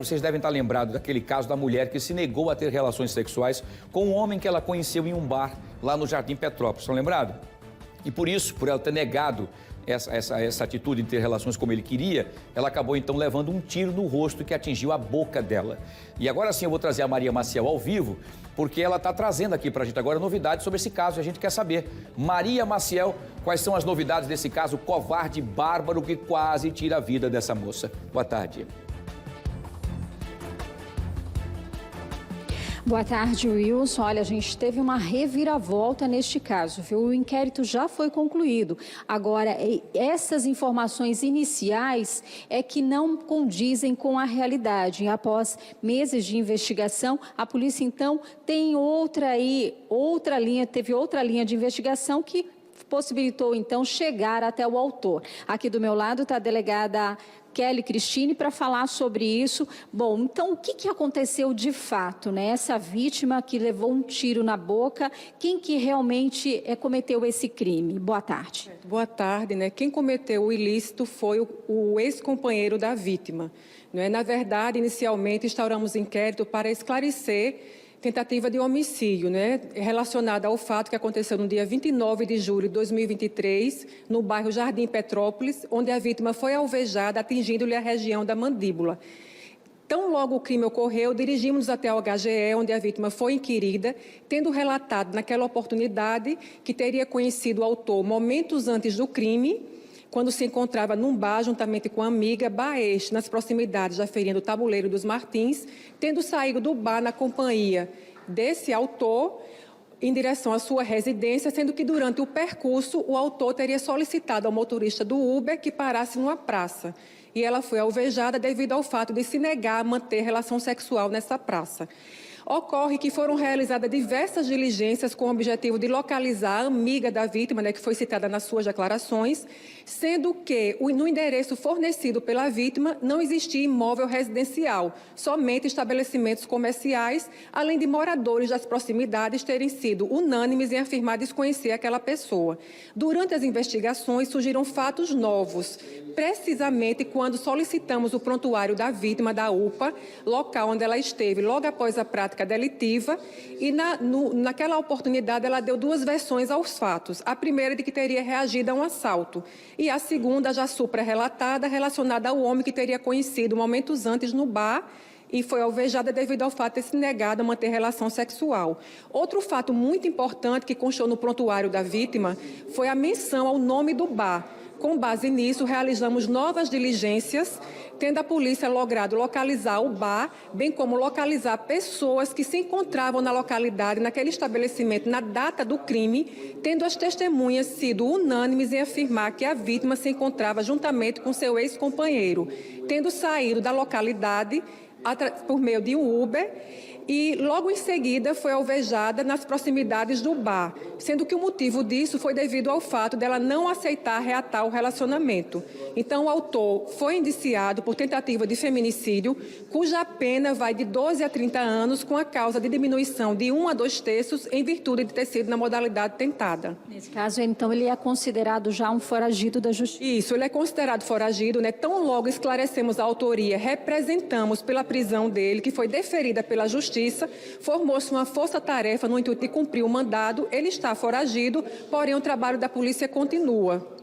Vocês devem estar lembrados daquele caso da mulher que se negou a ter relações sexuais com um homem que ela conheceu em um bar lá no Jardim Petrópolis. Estão lembrados? E por isso, por ela ter negado essa atitude de ter relações como ele queria, ela acabou então levando um tiro no rosto que atingiu a boca dela. E agora sim eu vou trazer a Maria Maciel ao vivo, porque ela está trazendo aqui para a gente agora novidades sobre esse caso e a gente quer saber. Maria Maciel, quais são as novidades desse caso covarde, bárbaro, que quase tira a vida dessa moça? Boa tarde. Boa tarde, Wilson. Olha, a gente teve uma reviravolta neste caso, viu? O inquérito já foi concluído. Agora, essas informações iniciais é que não condizem com a realidade. Após meses de investigação, a polícia, então, tem teve outra linha de investigação que possibilitou, então, chegar até o autor. Aqui do meu lado está a delegada Kelly Cristine para falar sobre isso. Bom, então o que aconteceu de fato, né? Essa vítima que levou um tiro na boca, quem que realmente cometeu esse crime? Boa tarde. Boa tarde, né? Quem cometeu o ilícito foi o ex-companheiro da vítima, né? Na verdade, inicialmente instauramos inquérito para esclarecer tentativa de homicídio, né, relacionada ao fato que aconteceu no dia 29 de julho de 2023, no bairro Jardim Petrópolis, onde a vítima foi alvejada, atingindo-lhe a região da mandíbula. Tão logo o crime ocorreu, dirigimos-nos até o HGE, onde a vítima foi inquirida, tendo relatado naquela oportunidade que teria conhecido o autor momentos antes do crime, quando se encontrava num bar, juntamente com a amiga, bar este, nas proximidades da feirinha do Tabuleiro dos Martins, tendo saído do bar na companhia desse autor, em direção à sua residência, sendo que durante o percurso o autor teria solicitado ao motorista do Uber que parasse numa praça. E ela foi alvejada devido ao fato de se negar a manter relação sexual nessa praça. Ocorre que foram realizadas diversas diligências com o objetivo de localizar a amiga da vítima, né, que foi citada nas suas declarações, sendo que no endereço fornecido pela vítima não existia imóvel residencial, somente estabelecimentos comerciais, além de moradores das proximidades terem sido unânimes em afirmar desconhecer aquela pessoa. Durante as investigações surgiram fatos novos, precisamente quando solicitamos o prontuário da vítima da UPA, local onde ela esteve logo após a prática delitiva, e naquela oportunidade ela deu duas versões aos fatos. A primeira de que teria reagido a um assalto e a segunda, já supra-relatada, relacionada ao homem que teria conhecido momentos antes no bar e foi alvejada devido ao fato de ter se negado a manter relação sexual. Outro fato muito importante que constou no prontuário da vítima foi a menção ao nome do bar. Com base nisso, realizamos novas diligências, tendo a polícia logrado localizar o bar, bem como localizar pessoas que se encontravam na localidade, naquele estabelecimento, na data do crime, tendo as testemunhas sido unânimes em afirmar que a vítima se encontrava juntamente com seu ex-companheiro, tendo saído da localidade por meio de um Uber, e logo em seguida foi alvejada nas proximidades do bar, sendo que o motivo disso foi devido ao fato dela não aceitar reatar o relacionamento. Então, o autor foi indiciado por tentativa de feminicídio, cuja pena vai de 12 a 30 anos, com a causa de diminuição de 1 a 2 terços, em virtude de ter sido na modalidade tentada. Nesse caso, então, ele é considerado já um foragido da justiça? Isso, ele é considerado foragido, né? Tão logo esclarecemos a autoria, representamos pela prisão dele, que foi deferida pela justiça, formou-se uma força-tarefa no intuito de cumprir o mandado, ele está foragido, porém o trabalho da polícia continua.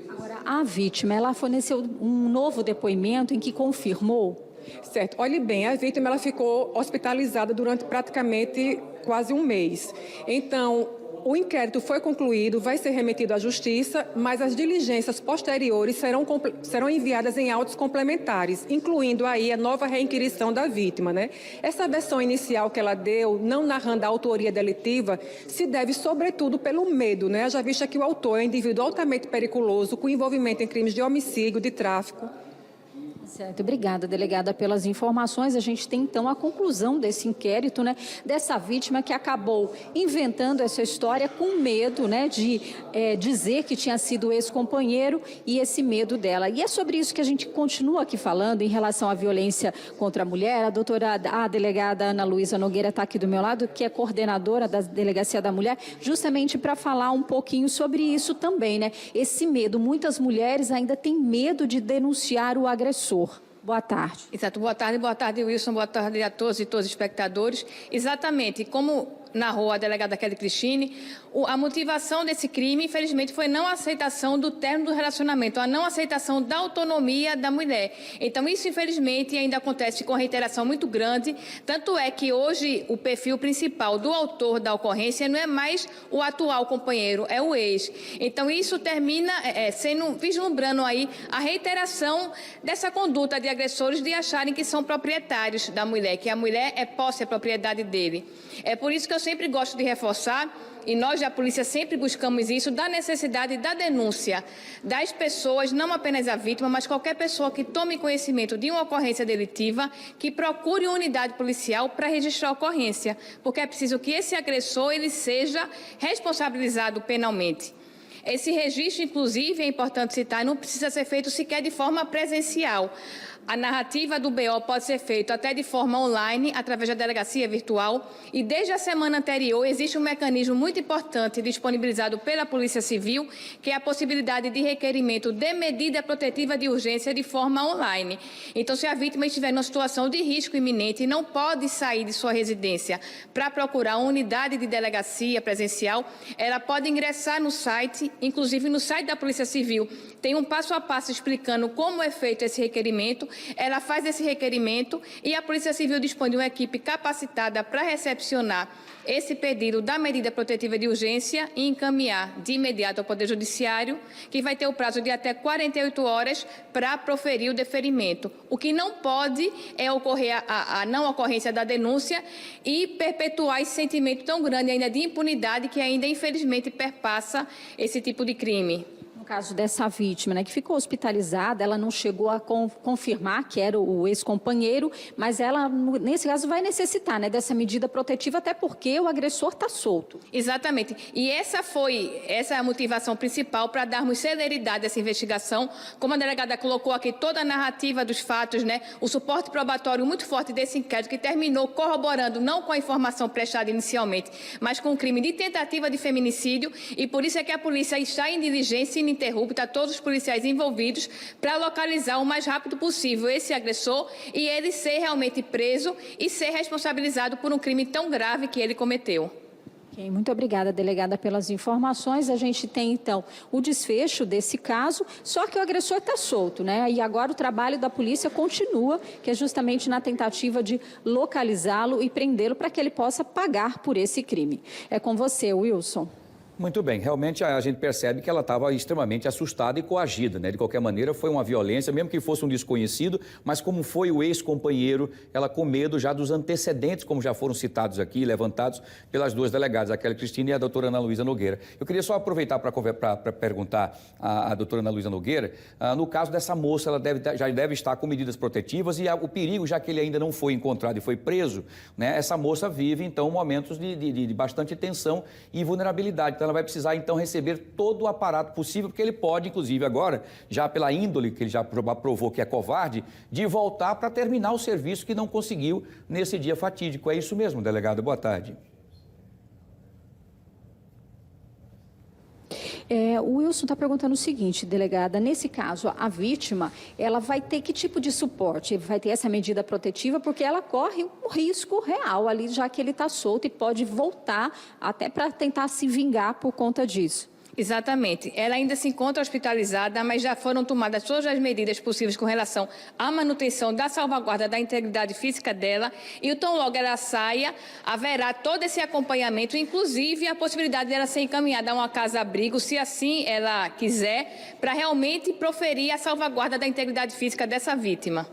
Agora, a vítima, ela forneceu um novo depoimento em que confirmou? Certo. Olhe bem, a vítima ela ficou hospitalizada durante praticamente quase um mês. Então, o inquérito foi concluído, vai ser remetido à Justiça, mas as diligências posteriores serão enviadas em autos complementares, incluindo aí a nova reinquirição da vítima, né? Essa versão inicial que ela deu, não narrando a autoria delitiva, se deve sobretudo pelo medo, né? Já vista que o autor é um indivíduo altamente periculoso, com envolvimento em crimes de homicídio, de tráfico. Certo, obrigada, delegada, pelas informações. A gente tem, então, a conclusão desse inquérito, né, dessa vítima que acabou inventando essa história com medo, né, de dizer que tinha sido ex-companheiro e esse medo dela. E é sobre isso que a gente continua aqui falando em relação à violência contra a mulher. A delegada Ana Luísa Nogueira está aqui do meu lado, que é coordenadora da Delegacia da Mulher, justamente para falar um pouquinho sobre isso também, né? Esse medo, muitas mulheres ainda têm medo de denunciar o agressor. Boa tarde. Exato. Boa tarde, Wilson. Boa tarde a todos e todos os espectadores. Exatamente, como narrou a delegada Kelly Cristine, a motivação desse crime, infelizmente, foi não aceitação do término do relacionamento, a não aceitação da autonomia da mulher. Então, isso, infelizmente, ainda acontece com reiteração muito grande, tanto é que hoje o perfil principal do autor da ocorrência não é mais o atual companheiro, é o ex. Então, isso termina vislumbrando aí a reiteração dessa conduta de agressores de acharem que são proprietários da mulher, que a mulher é posse, é propriedade dele. É por isso que eu sempre gosto de reforçar, e nós da polícia sempre buscamos isso, da necessidade da denúncia das pessoas, não apenas a vítima, mas qualquer pessoa que tome conhecimento de uma ocorrência delitiva, que procure uma unidade policial para registrar a ocorrência, porque é preciso que esse agressor ele seja responsabilizado penalmente. Esse registro, inclusive, é importante citar, não precisa ser feito sequer de forma presencial. A narrativa do BO pode ser feita até de forma online, através da delegacia virtual, e desde a semana anterior existe um mecanismo muito importante disponibilizado pela Polícia Civil, que é a possibilidade de requerimento de medida protetiva de urgência de forma online. Então, se a vítima estiver numa situação de risco iminente e não pode sair de sua residência para procurar uma unidade de delegacia presencial, ela pode ingressar no site, inclusive no site da Polícia Civil, tem um passo a passo explicando como é feito esse requerimento. Ela faz esse requerimento e a Polícia Civil dispõe de uma equipe capacitada para recepcionar esse pedido da medida protetiva de urgência e encaminhar de imediato ao Poder Judiciário, que vai ter o prazo de até 48 horas para proferir o deferimento. O que não pode é ocorrer a não ocorrência da denúncia e perpetuar esse sentimento tão grande ainda de impunidade que ainda, infelizmente, perpassa esse tipo de crime. No caso dessa vítima, né, que ficou hospitalizada, ela não chegou a confirmar que era o ex-companheiro, mas ela, nesse caso, vai necessitar, né, dessa medida protetiva, até porque o agressor está solto. Exatamente. E essa é a motivação principal para darmos celeridade a essa investigação. Como a delegada colocou aqui toda a narrativa dos fatos, né, o suporte probatório muito forte desse inquérito, que terminou corroborando não com a informação prestada inicialmente, mas com o crime de tentativa de feminicídio, e por isso é que a polícia está em diligência ininterrupta, todos os policiais envolvidos, para localizar o mais rápido possível esse agressor e ele ser realmente preso e ser responsabilizado por um crime tão grave que ele cometeu. Okay, muito obrigada, delegada, pelas informações. A gente tem, então, o desfecho desse caso, só que o agressor está solto, né? E agora o trabalho da polícia continua, que é justamente na tentativa de localizá-lo e prendê-lo para que ele possa pagar por esse crime. É com você, Wilson. Muito bem, realmente a gente percebe que ela estava extremamente assustada e coagida, né? De qualquer maneira, foi uma violência, mesmo que fosse um desconhecido, mas como foi o ex-companheiro, ela com medo já dos antecedentes, como já foram citados aqui, levantados pelas duas delegadas, a Kelly Cristine e a doutora Ana Luísa Nogueira. Eu queria só aproveitar para perguntar à doutora Ana Luísa Nogueira, no caso dessa moça, ela já deve estar com medidas protetivas e o perigo, já que ele ainda não foi encontrado e foi preso, né? Essa moça vive, então, momentos de bastante tensão e vulnerabilidade. Ela vai precisar, então, receber todo o aparato possível, porque ele pode, inclusive, agora, já pela índole, que ele já provou que é covarde, de voltar para terminar o serviço que não conseguiu nesse dia fatídico. É isso mesmo, delegado? Boa tarde. O Wilson está perguntando o seguinte, delegada, nesse caso, a vítima, ela vai ter que tipo de suporte? Vai ter essa medida protetiva porque ela corre um risco real ali, já que ele está solto e pode voltar até para tentar se vingar por conta disso. Exatamente. Ela ainda se encontra hospitalizada, mas já foram tomadas todas as medidas possíveis com relação à manutenção da salvaguarda da integridade física dela e tão logo ela saia, haverá todo esse acompanhamento, inclusive a possibilidade dela ser encaminhada a uma casa-abrigo, se assim ela quiser, para realmente proferir a salvaguarda da integridade física dessa vítima.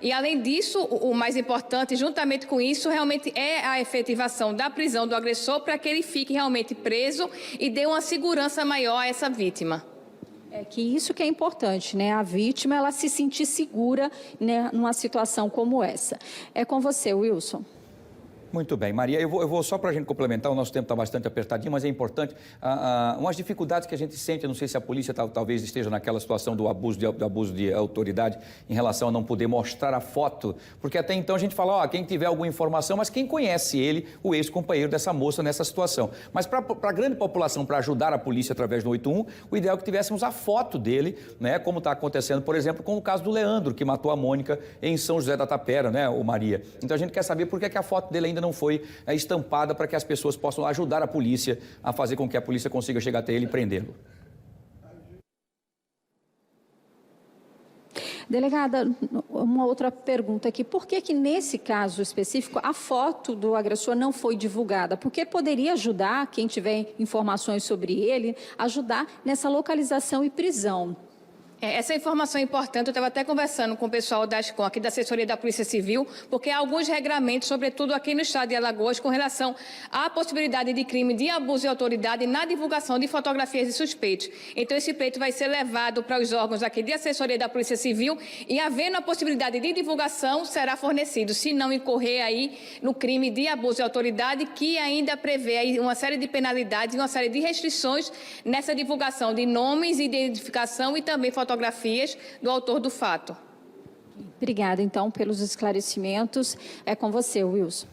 E além disso, o mais importante, juntamente com isso, realmente é a efetivação da prisão do agressor para que ele fique realmente preso e dê uma segurança maior a essa vítima. É que isso que é importante, né? A vítima, ela se sentir segura, né, numa situação como essa. É com você, Wilson. Muito bem, Maria, eu vou só para a gente complementar, o nosso tempo está bastante apertadinho, mas é importante, umas dificuldades que a gente sente, eu não sei se a polícia talvez esteja naquela situação do abuso de autoridade em relação a não poder mostrar a foto, porque até então a gente fala, ó, quem tiver alguma informação, mas quem conhece ele, o ex-companheiro dessa moça nessa situação. Mas para a grande população, para ajudar a polícia através do 81, o ideal é que tivéssemos a foto dele, né, como está acontecendo, por exemplo, com o caso do Leandro, que matou a Mônica em São José da Tapera, né, o Maria. Então a gente quer saber por que a foto dele ainda não foi estampada para que as pessoas possam ajudar a polícia a fazer com que a polícia consiga chegar até ele e prendê-lo. Delegada, uma outra pergunta aqui. Por que nesse caso específico a foto do agressor não foi divulgada? Porque poderia ajudar, quem tiver informações sobre ele, ajudar nessa localização e prisão. Essa informação é importante, eu estava até conversando com o pessoal da ASCOM, aqui da assessoria da Polícia Civil, porque há alguns regramentos, sobretudo aqui no estado de Alagoas, com relação à possibilidade de crime de abuso de autoridade na divulgação de fotografias de suspeitos. Então, esse pleito vai ser levado para os órgãos aqui de assessoria da Polícia Civil e, havendo a possibilidade de divulgação, será fornecido, se não incorrer aí no crime de abuso de autoridade, que ainda prevê aí uma série de penalidades e uma série de restrições nessa divulgação de nomes, identificação e também fotografias do autor do fato. Obrigada, então, pelos esclarecimentos. É com você, Wilson.